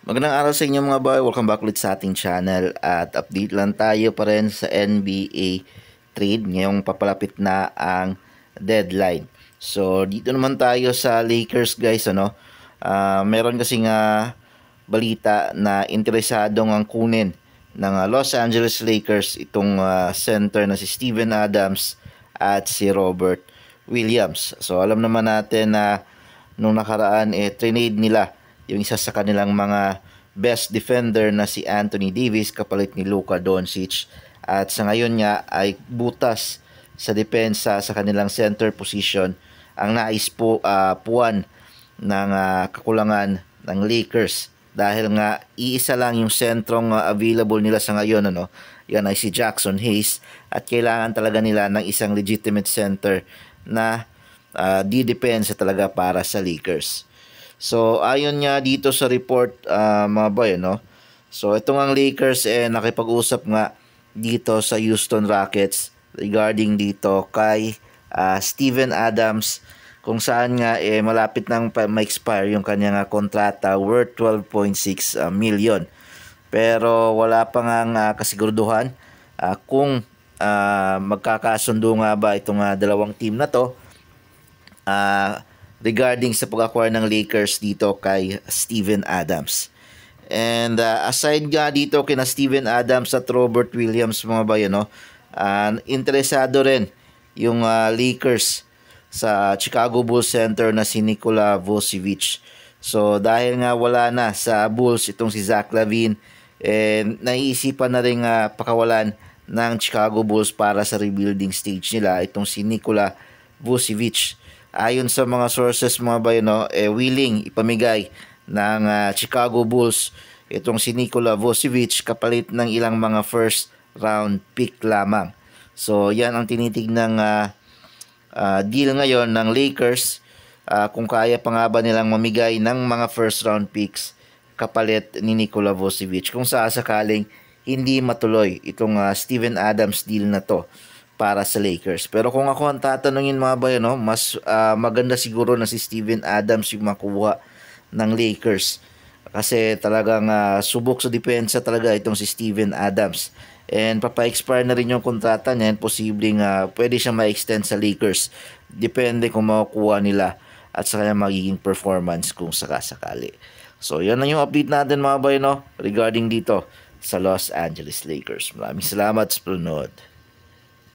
Magandang araw sa inyo mga boy. Welcome back ulit sa ating channel at update lang tayo pa rin sa NBA trade ngayong papalapit na ang deadline. So dito naman tayo sa Lakers guys, ano? Meron kasing balita na interesadong ang kunin ng Los Angeles Lakers itong center na si Steven Adams at si Robert Williams. So alam naman natin na nung nakaraan trade nila yung isa sa kanilang mga best defender na si Anthony Davis kapalit ni Luka Doncic, at sa ngayon nga ay butas sa depensa sa kanilang center position ang nais puwan ng kakulangan ng Lakers dahil nga iisa lang yung sentrong available nila sa ngayon, ano? Yan ay si Jackson Hayes, at kailangan talaga nila ng isang legitimate center na di-depensa talaga para sa Lakers. So ayon nga dito sa report mga boy, no? So itong ang Lakers nakipag-usap nga dito sa Houston Rockets regarding dito kay Steven Adams, kung saan nga malapit nang ma-expire yung kanyang kontrata worth 12.6 million. Pero wala pa nga kasiguraduhan kung magkakasundo nga ba itong dalawang team na to regarding sa pag-acquire ng Lakers dito kay Steven Adams. And aside nga dito kina Steven Adams at Robert Williams mga bayan, no, interesado rin yung Lakers sa Chicago Bulls center na si Nikola Vucevic. So dahil nga wala na sa Bulls itong si Zach LaVine, naiisipan na rin pakawalan ng Chicago Bulls para sa rebuilding stage nila itong si Nikola Vucevic. Ayon sa mga sources mga bayan, no, willing ipamigay ng Chicago Bulls itong si Nikola Vucevic kapalit ng ilang mga first round pick lamang. So yan ang tinitignan deal ngayon ng Lakers, kung kaya pa nga ba nilang mamigay ng mga first round picks kapalit ni Nikola Vucevic kung sasakaling hindi matuloy itong Steven Adams deal na to para sa Lakers. Pero kung ako ang tatanungin mga bayan, no, mas maganda siguro na si Steven Adams yung makuha ng Lakers kasi talagang subok sa depensa talaga itong si Steven Adams, and papa-expire na rin yung kontrata niya, and posibleng pwede siyang ma-extend sa Lakers depende kung makukuha nila at sa kanyang magiging performance kung sakasakali. So yan lang yung update natin mga bayan, no, regarding dito sa Los Angeles Lakers. Maraming salamat sa panonood.